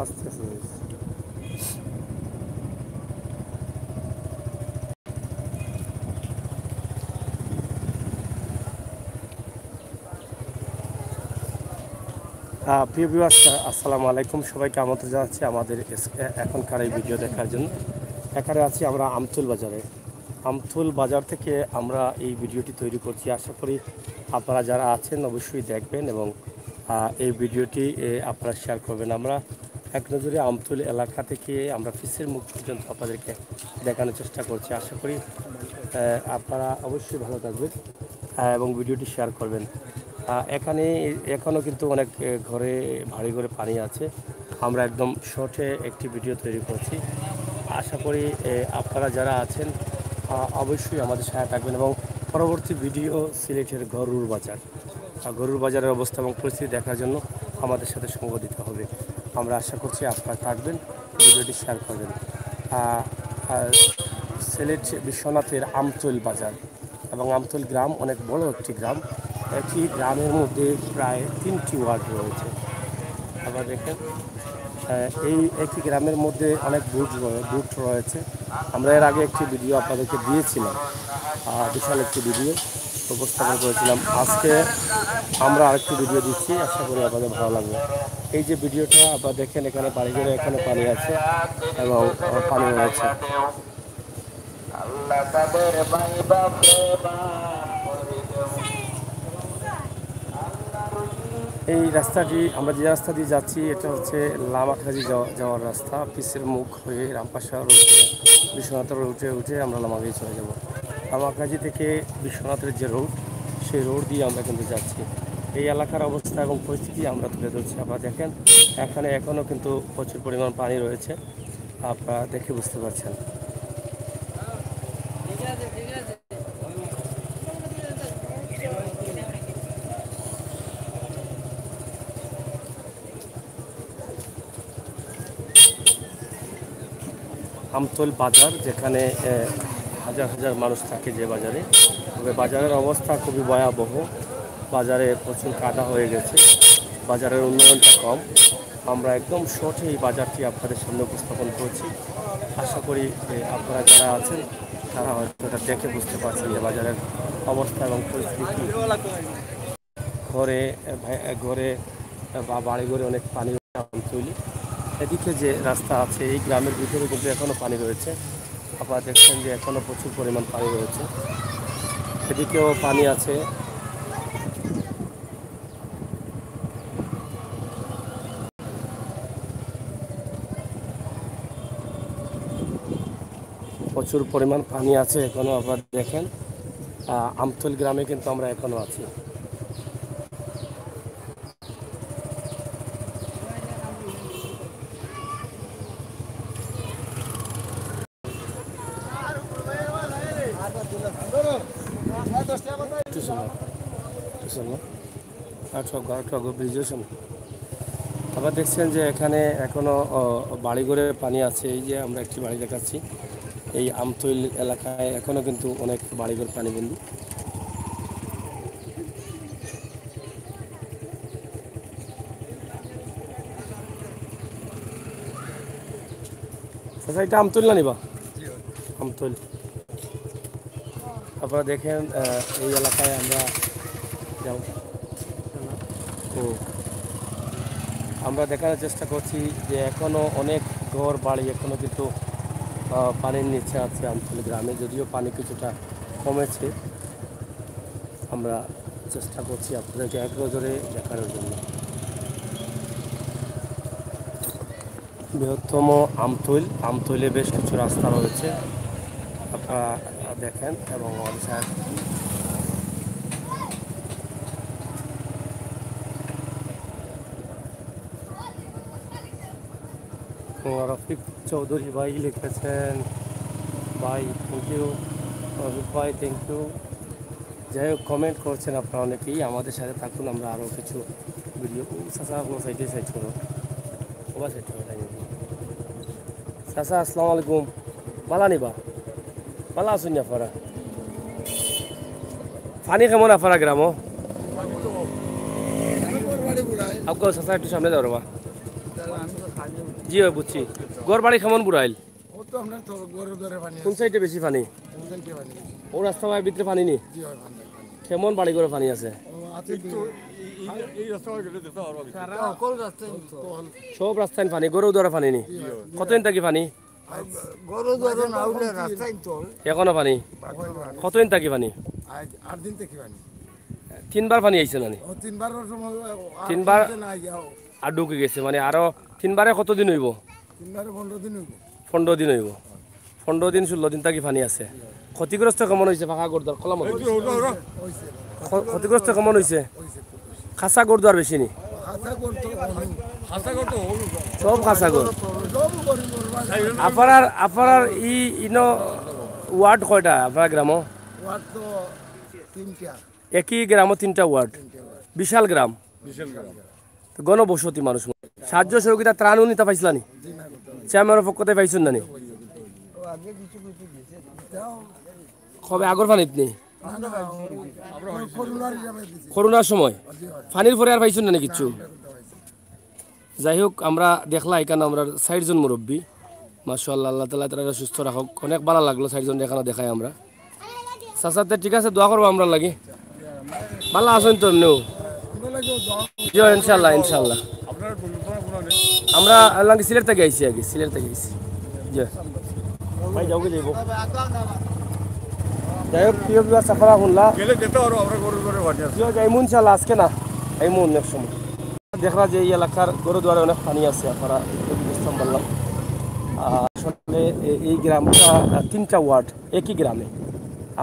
আস্তে আস্তে যাইতেছে। প্রিয় ভিউয়ার্স, আসসালামু আলাইকুম। সবাইকে আমন্ত্রণ জানাচ্ছি আমাদের এখনকার এই ভিডিও দেখার জন্য। এখানে আছি আমরা আমতুল বাজারে। আমতুল বাজার থেকে আমরা এই ভিডিওটি তৈরি করছি। আশা করি আপনারা যারা আছেন অবশ্যই দেখবেন এবং এই ভিডিওটি আপনারা শেয়ার করবেন। আমরা এক নজরে আমতুল এলাকা থেকে আমরা ফিসের মুখ পর্যন্ত আপনাদেরকে দেখানোর চেষ্টা করছি। আশা করি আপনারা অবশ্যই ভালো থাকবেন এবং ভিডিওটি শেয়ার করবেন। এখানে এখনও কিন্তু অনেক ঘরে ভারী করে পানি আছে। আমরা একদম শর্টে একটি ভিডিও তৈরি করছি। আশা করি আপনারা যারা আছেন অবশ্যই আমাদের সাথে থাকবেন এবং পরবর্তী ভিডিও সিলেটের গরুর বাজার, গরুর বাজারের অবস্থা এবং পরিস্থিতি দেখার জন্য আমাদের সাথে সঙ্গ দিতে হবে। আমরা আশা করছি আপনারা থাকবেন, ভিডিওটি শেয়ার করবেন। সিলেট বিশ্বনাথের আমতুল বাজার এবং আমতুল গ্রাম অনেক বড় একটি গ্রাম। একটি গ্রামের মধ্যে প্রায় 3টি ওয়ার্ড রয়েছে। আবার দেখেন এই একটি গ্রামের মধ্যে অনেক বুট রয়েছে। আমরা এর আগে একটি ভিডিও আপনাদেরকে দিয়েছিলাম, বিশাল একটি ভিডিও উপস্থাপন করেছিলাম। আজকে আমরা আরেকটি ভিডিও দিচ্ছি, আশা করি আপনাদের ভালো লাগবে। এই যে ভিডিওটা আপনারা দেখেন, এখানে বাড়িঘরে এখানে পানি আছে এবং পানি রয়েছে। এই রাস্তাটি আমরা যে রাস্তা দিয়ে যাচ্ছি এটা হচ্ছে লামাখাজি যাওয়ার রাস্তা। পিসের মুখ হয়ে রামপাশা রোডে বিশ্বনাথের রোডে উঠে আমরা লামাখাজি চলে যাব। লামাখাজি থেকে বিশ্বনাথের যে রোড, সেই রোড দিয়ে আমরা কিন্তু যাচ্ছি। এই এলাকার অবস্থা এবং পরিস্থিতি আমরা তুলে ধরছি। আপনারা দেখেন এখানে এখনও কিন্তু প্রচুর পরিমাণ পানি রয়েছে, আপনারা দেখে বুঝতে পারছেন। আমতুল বাজার, যেখানে হাজার হাজার মানুষ থাকে যে বাজারে, তবে বাজারের অবস্থা খুবই ভয়াবহ। বাজারে প্রচুর কাদা হয়ে গেছে, বাজারের উন্নয়নটা কম। আমরা একদম শর্টে এই বাজারটি আপনাদের সামনে উপস্থাপন করছি। আশা করি আপনারা যারা আছেন তারা হয়তো এটা দেখে বুঝতে পারছেন যে বাজারের অবস্থা এবং পরিস্থিতি। ঘরে ঘরে বা বাড়িঘরে অনেক পানি তৈরি। এদিকে যে রাস্তা আছে এই গ্রামের ভিতরে কিন্তু এখনও পানি রয়েছে। আপনারা দেখছেন যে এখনও প্রচুর পরিমাণ পানি রয়েছে, এদিকেও পানি আছে। প্রচুর পরিমাণ পানি আছে এখনও। আপনারা দেখেন আমতুল গ্রামে কিন্তু আমরা এখনও আছি। আবার দেখছেন যে এখানে এখনো বাড়িঘরে পানি আছে। এই যে আমরা একটি বাড়ি দেখাচ্ছি, এই আমতুল এলাকায় এখনো কিন্তু অনেক বাড়িঘর পানিবন্দী। আচ্ছা, এটা আমতুল না নিবা? আমতুল। আপনারা দেখেন এই এলাকায় আমরা যাও, আমরা দেখানোর চেষ্টা করছি যে এখনও অনেক ঘর বাড়ি এখনও কিন্তু পানির নিচে আছে আমতুল গ্রামে। যদিও পানি কিছুটা কমেছে, আমরা চেষ্টা করছি আপনাদেরকে এক নজরে দেখানোর জন্য। বৃহত্তম আমতুলে বেশ কিছু রাস্তা রয়েছে, আপনারা দেখেন এবং আমাদের সাথে রফিক চৌধুরী ভাই লিখেছেন, ভাই থ্যাংক ইউ। রফিক ভাই থ্যাংক ইউ। যাই হোক, কমেন্ট করছেন আপনারা অনেকেই। আমাদের সাথে থাকুন, আমরা আরও কিছু ভিডিও চাচা কোনো সাইডে সাইড করো, ওবা সাইড করো। তাই নাকি চাচা? আসসালামু আলাইকুম। বালা নিবা? বালা আসুন না আপনারা? পানি কেমন আপনারা গ্রামও? আপনার চাচা একটু সামনে যাও বা জি হয় বুঝছি। গড় বাড়ি কেমন বুড়াইল? ও তো আমরা তো গরুর দরে পানি কোন আছে সাইডে বেশি পানি? ওখান থেকে পানি আছে। ও রাস্তা বাড়ির ভিতরে পানি নেই? জি হয় পানি পানি কেমন বাড়ি করে পানি আছে? ও আছে এই রাস্তা গেলে দেখতে পারবো সারা অকল রাস্তায় তো সব রাস্তায় পানি, গরু দ্বারা পানি নেই। কতদিন থাকি পানি? গরু ধরে না উঠলে রাস্তায় তো এখনো পানি? কতদিন থাকি পানি? আজ 8 দিন থেকে পানি 3বার পানি আইছে নানি? ও 3 বারের সময় তিনবার? না যাও আর ঢুকে গেছে মানে আরো 3বারে কতদিন হইব? 3 বারে 15 দিন হইব 15 দিন হইব। 15 দিন 16 দিন থাকি পানি আছে। ক্ষতিগ্রস্ত কেমন হয়েছে ফাঁকা গরদার কলাম? হইছে ক্ষতিগ্রস্ত কেমন হয়েছে? হইছে খাসা গরদার বেশি নি? আশা করতে হাসা করতে হল সব খাসা গর। সব গরিব আপনার ইনো ওয়ার্ড কয়টা আপনার গ্রাম? ওয়াট তো 3টা একই গ্রাম 3টা ওয়ার্ড, বিশাল গ্রাম, বিশাল গ্রাম গণবসতি মানুষ। সাহায্য সহযোগিতা ত্রাণ নিতে পাইছিলানি? চেয়ারম্যানের পক্ষতে পাইছেন নানি? আগে কিছু কিছু দিছে দাও কবে আগর পানিত নেই? করুণার হিসাবে দিছে করোনার সময় পানির পরে আর পাইছেন নানি কিচ্ছু? যাই হোক আমরা দেখলা এখানে আমরা 4 জন মুরব্বী, মাশাআল্লাহ, আল্লাহ তাআলা তারা সুস্থ রাখুক। অনেক ভালো লাগলো 4 জন এখানে দেখাই আমরা। চাচাতে ঠিক আছে, দোয়া করবো আমরা লাগি। ভালো আছেন তো এমনিও? আমরা লাগো দাও জি ইনশাল্লাহ ইনশাল্লাহ। আপনার পরিকল্পনা কোনো নেই? আমরা আল্লাহ সিলেট থেকে আইছি, আগে সিলেট থেকে আইছি। জি ভাই যাও কে যাইব। যাই হোক প্রিয় বিভাগ সাফারা শুনলা, গেলে যেতে পারবো আমরা গরুর দরে পানি আছে প্রিয় যাইমু ইনশাল্লাহ, আজকে না আইমু অনেক সময়। দেখলা যে এই এলাকার গরু দুয়ারে অনেক পানি আছে, আপনারা বুঝতাম পারলাম। আসলে এই গ্রামটা 3টা ওয়ার্ড একই গ্রামে।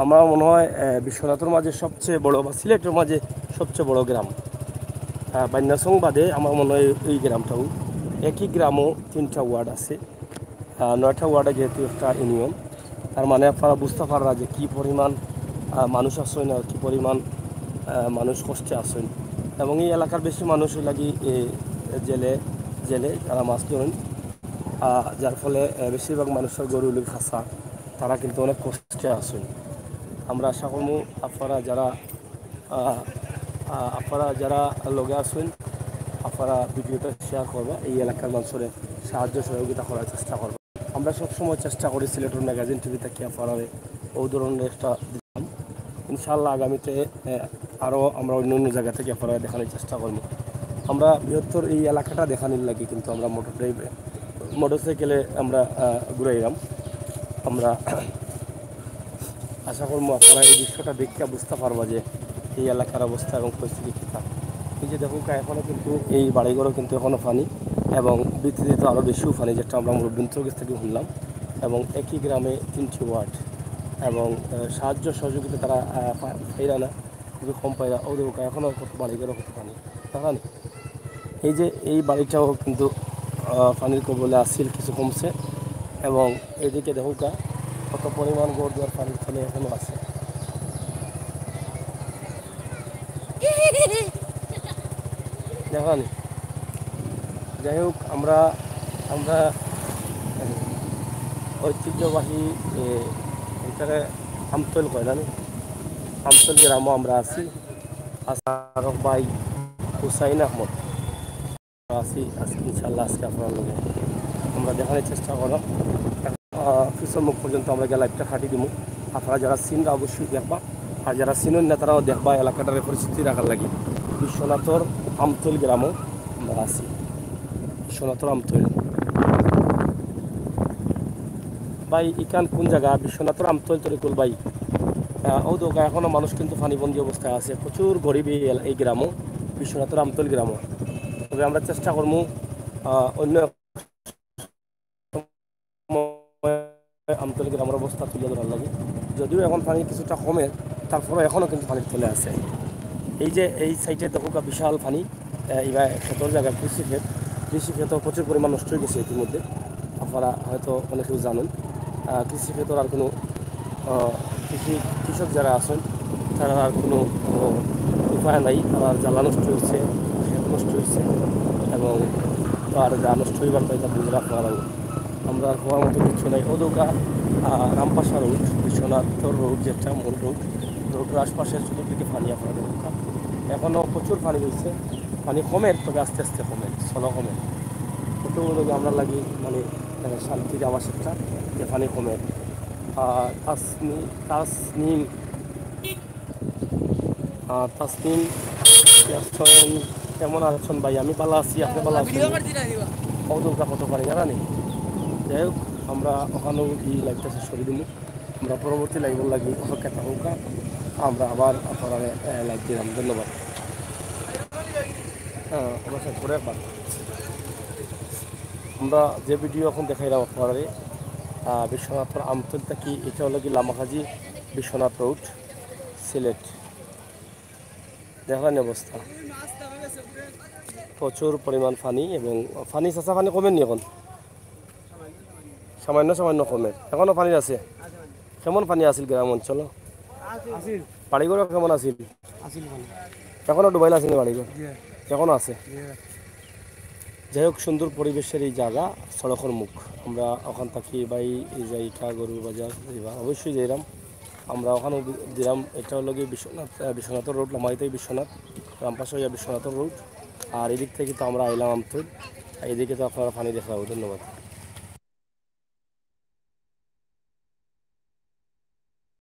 আমার মনে হয় বিশ্বনাথের মাঝে সবচেয়ে বড় বা সিলেটের মাঝে সবচেয়ে বড় গ্রাম বান্যাসং বাদে আমার মনে হয় এই গ্রামটাও একই গ্রামও 3টা ওয়ার্ড আছে। 9টা ওয়ার্ডে যেহেতু একটা ইউনিয়ন, তার মানে আপনারা বুঝতে পারা যে কী পরিমাণ মানুষ আসেন আর কী পরিমাণ মানুষ কষ্টে আসেন। এবং এই এলাকার বেশি মানুষ লাগি জেলে জেলে তারা মাছ ধরেন, যার ফলে বেশিরভাগ মানুষের গরু লোক খাসা, তারা কিন্তু অনেক কষ্টে আসেন। আমরা আশা করব আপনারা যারা লগে আসেন আপনারা ভিডিওটা শেয়ার করবা, এই এলাকার মানুষের সাহায্য সহযোগিতা করার চেষ্টা করবা। আমরা সবসময় চেষ্টা করি সিলেটের ম্যাগাজিন টিভিতে কি আপনারা ওই ধরনের একটা দিলাম। ইনশাআল্লাহ আগামীতে আরও আমরা অন্য অন্য জায়গা থেকে আপনারা দেখানোর চেষ্টা করব। আমরা বৃহত্তর এই এলাকাটা দেখানোর লাগে কিন্তু আমরা মোটরসাইকেলে আমরা ঘুরাইলাম। আমরা আশা করবো আপনারা এই দৃশ্যটা দেখতে বুঝতে পারবা যে এই এলাকার অবস্থা এবং পরিস্থিতি কী থাকে। এই যে দেখুন এখনও কিন্তু এই বাড়িঘরও কিন্তু এখনও পানি এবং বৃত্তিতে তো আরও বেশিও পানি, যেটা আমরা মুরব্বীর কাছ থেকে শুনলাম। এবং একই গ্রামে 3টি ওয়ার্ড এবং সাহায্য সহযোগিতা তারা পাইরা না, কিন্তু কম পাইরা ও দেখুন এখনও কত বাড়িঘরও কত পানি দেখান। এই যে এই বাড়িটাও কিন্তু পানির কবলে আসছিল, কিছু কমছে। এবং এদিকে দেখুন কত পরিমাণ গড় পানির ফলে এখনও আছে। দেখানি। যাই হোক আমরা আমরা ঐতিহ্যবাহী এখানে আমতল কয় না, আমতল গ্রামও আমরা আছি। আসারক ভাই হুসাইন আহমদ আছি আজকে ইনশাল্লাহ। আজকে আপনার লোক আমরা দেখানোর চেষ্টা করলাম। কিছু মুখ পর্যন্ত আমরা লাইভটা খাটি দিব। আপনারা যারা চিনরা অবশ্যই দেখবা, আর যারা চিনুন না তারাও দেখবা। এলাকাটার পরিস্থিতি রাখার লাগে বিশ্বনাথর আমতল গ্রামও আমরা আছি। বিশ্বনাথর আমতল ভাই ইকান কোন জায়গা? বিশ্বনাথর আমতল তরিকুল ভাই ও দোকা এখনও মানুষ কিন্তু পানিবন্দী অবস্থায় আছে, প্রচুর গরিব এই গ্রামও, বিশ্বনাথর আমতল গ্রামও। তবে আমরা চেষ্টা করবো অন্য আমতল গ্রামের অবস্থা তুলে ধরার লাগে। যদিও এখন পানি কিছুটা কমে, তারপরে এখনও কিন্তু পানির তলে আছে। এই যে এই সাইডে দেখো বিশাল পানি, এবার ক্ষেতর জায়গায় কৃষি ক্ষেত প্রচুর পরিমাণ নষ্ট হয়ে গেছে ইতিমধ্যে। আপনারা হয়তো অনেকেও জানেন কৃষি ক্ষেতর আর কোনো কৃষক যারা আছেন তারা আর কোনো উপায় নাই, তারা জ্বালা নষ্ট হয়েছে, ক্ষেত নষ্ট হয়েছে এবং আর যা নষ্ট হইবার পাই তা বুঝরা আপনারা আমরা আর হওয়ার মতো কিছু নাই। ওদৌকা রামপাশা রোড, বিশ্বনাথর রোড, যেটা মূল রোডের আশপাশে চতুর্দিকে পানি আপনাদের এখনও প্রচুর পানি হয়েছে। পানি কমে, তবে আস্তে আস্তে কমে, স্লো কমে। একটু যদি আমরা লাগি মানে শান্তির আমার সাথে যে পানি কমে তাসনিম তাসনিম আছেন, কেমন আছেন ভাই? আমি ভালো আছি, আপনি ভালো আছেন? কৌতুকটা কত পারি জানি। যাই হোক, আমরা ওখানেও এই লাইভটা শেষ করে দিব। আমরা পরবর্তী লাইভ লাগি অপেক্ষা থাকুক, আমরা আবার আপনারা লাইভ দিলাম। ধন্যবাদ। হ্যাঁ, আমার সাথে করে একবার আমরা যে ভিডিও এখন দেখাইলাম আপনারা বিশ্বনাথপুর আমতল থেকে, এটা হলো কি লামাকাজি বিশ্বনাথ রোড, সিলেট। দেখলেন অবস্থা, প্রচুর পরিমাণ পানি এবং পানি চাষা পানি কমেনি এখন, সামান্য সামান্য কমে, এখনও পানি আছে। কেমন পানি আছিল গ্রাম অঞ্চল? বাড়িঘর কেমন আছিল? এখনও ডুবাইল আছে না বাড়িঘর? এখনও আছে। যাই হোক, সুন্দর পরিবেশের এই জায়গা, সড়কের মুখ। আমরা ওখান থাকি বাই এই জায়গা গরুর বাজার অবশ্যই যাইলাম। আমরা ওখানে দিলাম। এটা হলো গিয়ে বিশ্বনাথের রোড, লামাইতেই বিশ্বনাথ, রামপাশে বিশ্বনাথের রোড। আর এদিক থেকে তো আমরা আইলাম আমতুল, এদিকে তো আপনারা পানি দেখা পাবো। ধন্যবাদ।